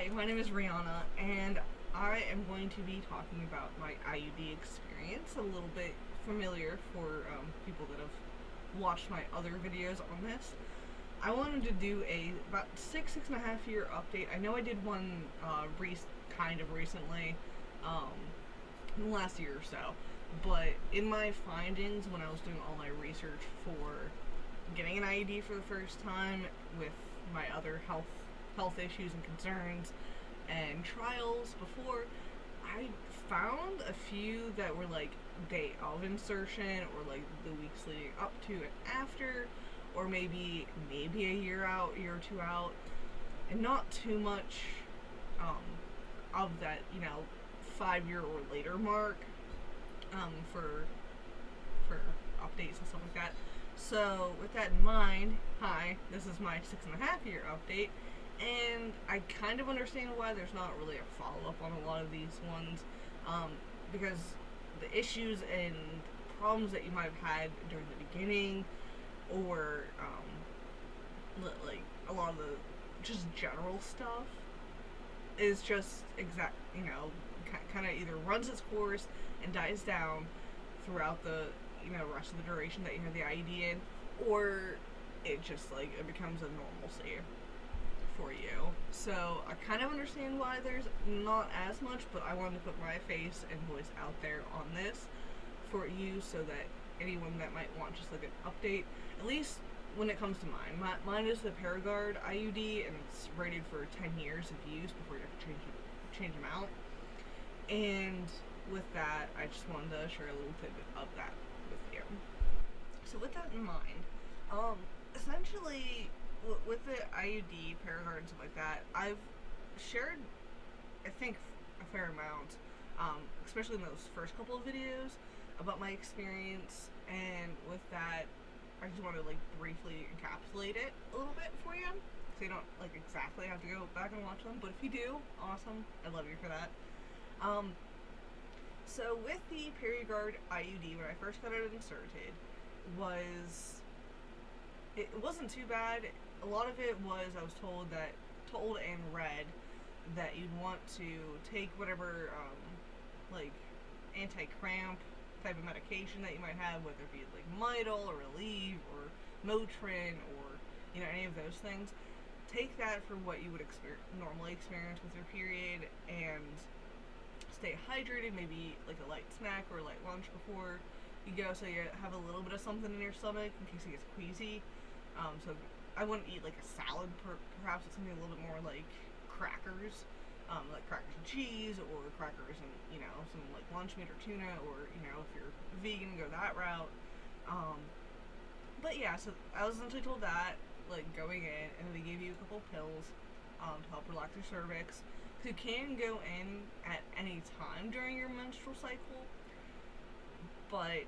Hi, my name is Rihanna, and I am going to be talking about my IUD experience, a little bit familiar for people that have watched my other videos on this. I wanted to do a about 6.5 year update. I know I did one kind of recently, um, in the last year or so, but in my findings when I was doing all my research for getting an IUD for the first time with my other health issues and concerns and trials before, I found a few that were like date of insertion or like the weeks leading up to and after, or maybe a year out, year or two out, and not too much of that 5 year or later mark for updates and stuff like that. So with that in mind, hi, this is my 6.5 year update, and I kind of understand why there's not really a follow up on a lot of these ones, because the issues and problems that you might have had during the beginning, or like a lot of the just general stuff, is just kind of either runs its course and dies down throughout the rest of the duration that you have the IUD in, or it just it becomes a normalcy for you. So I kind of understand why there's not as much, but I wanted to put my face and voice out there on this for you, so that anyone that might want just an update, at least when it comes to mine is the Paraguard IUD, and it's rated for 10 years of use before you have to change them out. And with that, I just wanted to share a little tidbit of that with you. So with that in mind, essentially with the IUD, Paraguard, and stuff like that, I've shared, I think, a fair amount, especially in those first couple of videos, about my experience. And with that, I just want to briefly encapsulate it a little bit for you, so you don't exactly have to go back and watch them. But if you do, awesome, I love you for that. So with the Paraguard IUD, when I first got it inserted, it wasn't too bad. A lot of it was, I was told and read that you'd want to take whatever anti-cramp type of medication that you might have, whether it be Midol or Aleve or Motrin or any of those things. Take that for what you would normally experience with your period, and stay hydrated, maybe a light snack or a light lunch before you go, so you have a little bit of something in your stomach in case it gets queasy. So I wouldn't eat a salad, perhaps it's something a little bit more like crackers, like crackers and cheese, or crackers and some lunch meat or tuna, or if you're vegan, go that route. But yeah, so I was essentially told that going in, and then they gave you a couple pills to help relax your cervix. You can go in at any time during your menstrual cycle, but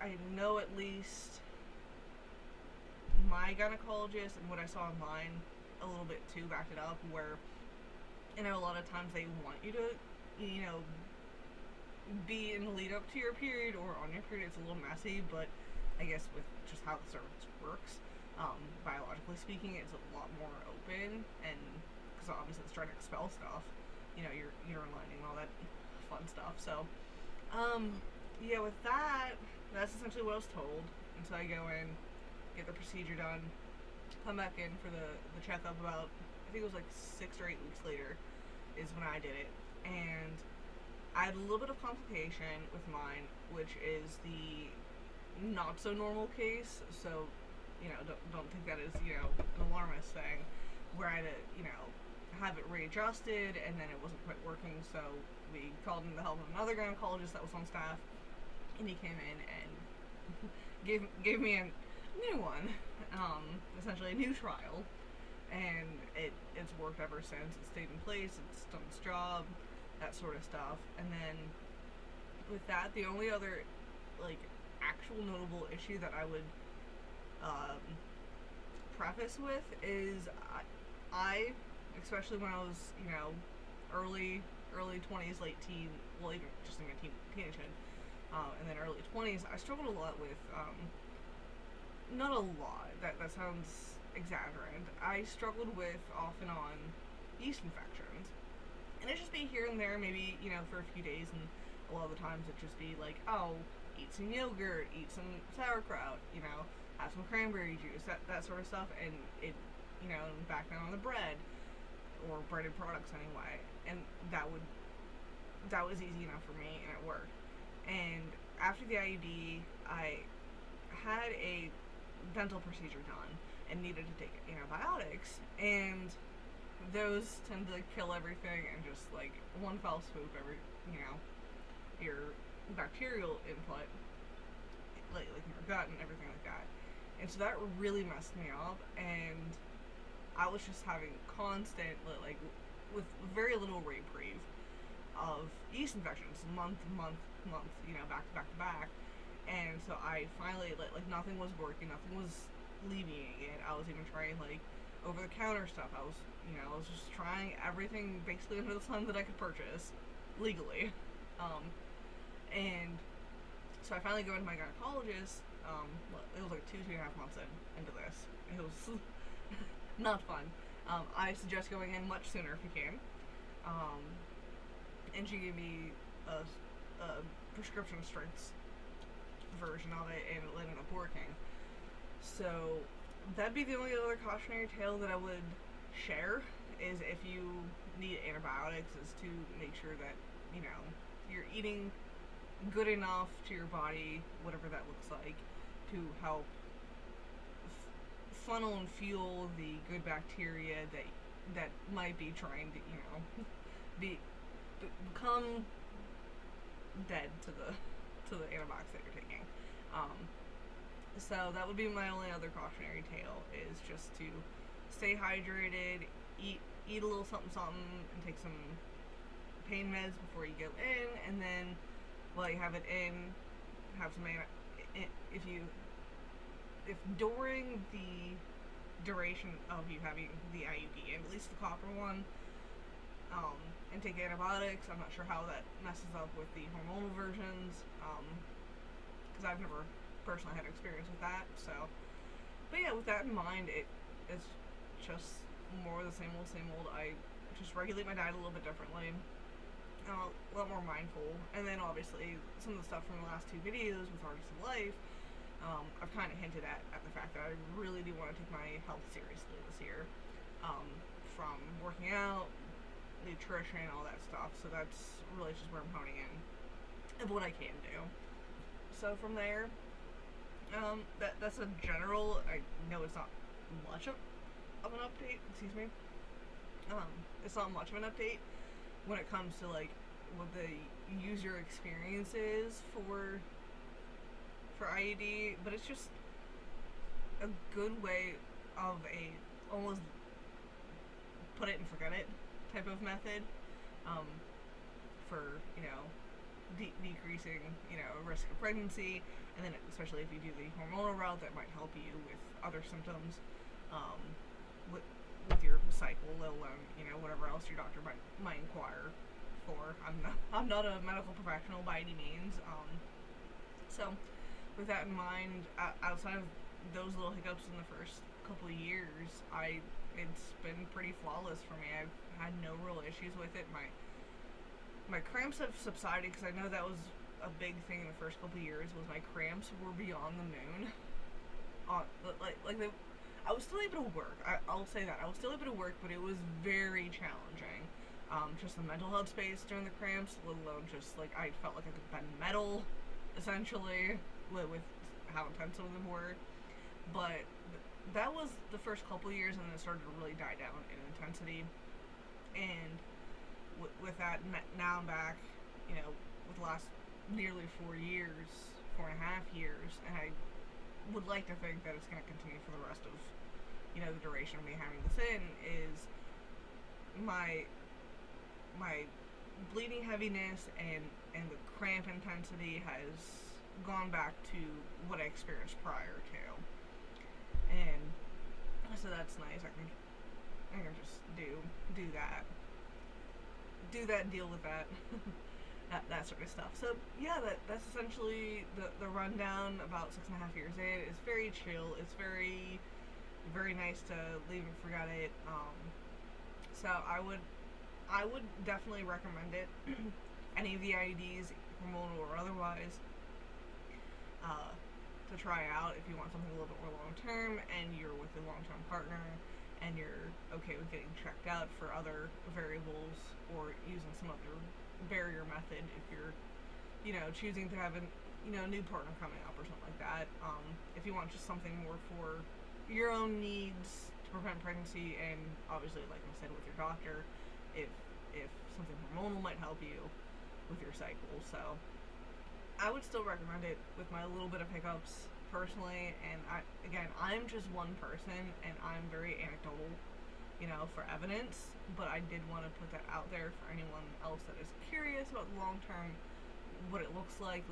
I know at least my gynecologist and what I saw online a little bit too backed it up, where a lot of times they want you to be in the lead up to your period or on your period. It's a little messy, but I guess with just how the cervix works, biologically speaking, it's a lot more open, and because obviously it's trying to expel stuff, your uterine lining and all that fun stuff. So, yeah, with that, that's essentially what I was told. And so I go in, get the procedure done, come back in for the checkup about, I think it was 6 or 8 weeks later is when I did it. And I had a little bit of complication with mine, which is the not so normal case. So, don't think that is, an alarmist thing, where I had to, have it readjusted, and then it wasn't quite working, so we called in the help of another gynecologist that was on staff, and he came in and gave me a new one, essentially a new trial, and it's worked ever since. It stayed in place, it's done its job, that sort of stuff. And then with that, the only other actual notable issue that I would preface with is I especially when I was early 20s, late teen, well, even just in my teenagehood, and then early 20s, I struggled a lot with not a lot, that sounds exaggerant. I struggled with off and on yeast infections. And it'd just be here and there, maybe, you know, for a few days, and a lot of the times it'd just be like, oh, eat some yogurt, eat some sauerkraut, you know, have some cranberry juice, that sort of stuff, and it, you know, back down on the bread, or breaded products anyway, and that was easy enough for me, and it worked. And after the IUD, I had a dental procedure done and needed to take antibiotics, and those tend to kill everything and just like one fell swoop your bacterial input, like in your gut and everything like that. And so that really messed me up, and I was just having constant, like, with very little reprieve of yeast infections, month, you know, back to back. And so I finally, like nothing was working, nothing was alleviating it. I was even trying, like, over-the-counter stuff. I was just trying everything basically under the sun that I could purchase legally. And so I finally go into my gynecologist. It was like 2.5 months into this. It was not fun. I suggest going in much sooner if you can. And she gave me a prescription strength version of it, and it ended up working. So that'd be the only other cautionary tale that I would share, is if you need antibiotics, is to make sure that, you know, you're eating good enough to your body, whatever that looks like, to help funnel and fuel the good bacteria that might be trying to, you know, become dead to the antibiotics that you're taking. So that would be my only other cautionary tale, is just to stay hydrated, eat a little something, and take some pain meds before you go in, and then while you have it in, have some if during the duration of you having the IUD, and at least the copper one, and take antibiotics. I'm not sure how that messes up with the hormonal versions, because I've never personally had experience with that. So, but yeah, with that in mind, it's just more of the same old. I just regulate my diet a little bit differently, a lot more mindful, and then obviously some of the stuff from the last 2 videos with Artists of Life, I've kind of hinted at the fact that I really do want to take my health seriously this year, from working out, nutrition, all that stuff. So that's really just where I'm honing in of what I can do. So from there, that's a general. I know it's not much of an update. Excuse me. It's not much of an update when it comes to like what the user experience is for IUD, but it's just a good way of a almost put it and forget it type of method, for, you know, decreasing, you know, risk of pregnancy, and then especially if you do the hormonal route, that might help you with other symptoms, with your cycle, let alone, you know, whatever else your doctor might inquire for. I'm not a medical professional by any means, so with that in mind, outside of those little hiccups in the first couple of years, it's been pretty flawless for me. I've had no real issues with it. My cramps have subsided, because I know that was a big thing in the first couple of years, was my cramps were beyond the moon. I was still able to work. I'll say that. I was still able to work, but it was very challenging. Just the mental health space during the cramps, let alone just, like, I felt like I could bend metal, essentially, with how intense some of them were. But that was the first couple of years, and then it started to really die down in intensity. And with that, now I'm back, you know, with the last nearly 4 years, 4.5 years, and I would like to think that it's going to continue for the rest of, you know, the duration of me having this in, is my bleeding heaviness and the cramp intensity has gone back to what I experienced prior to, and so that's nice. I can just do that, deal with that, that sort of stuff. So yeah, that's essentially the rundown. About 6.5 years in, it's very chill. It's very, very nice to leave and forget it. So I would definitely recommend it. Any of the IUDs, hormonal or otherwise, to try out if you want something a little bit more long term and you're with a long term partner and you're okay with getting checked out for other variables or using some other barrier method if you're, choosing to have a new partner coming up or something like that. If you want just something more for your own needs to prevent pregnancy, and obviously, like I said, with your doctor, if something hormonal might help you with your cycle. So I would still recommend it with my little bit of hiccups personally. And I'm just one person, and I'm very anecdotal, for evidence. But I did want to put that out there for anyone else that is curious about the long term, what it looks like,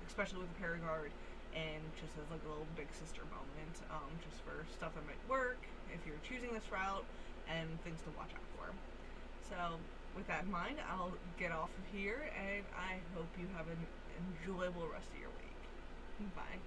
especially with the Paraguard, and just as like a little big sister moment, just for stuff that might work if you're choosing this route, and things to watch out for. So with that in mind, I'll get off of here, and I hope you have an enjoyable rest of your week. Bye.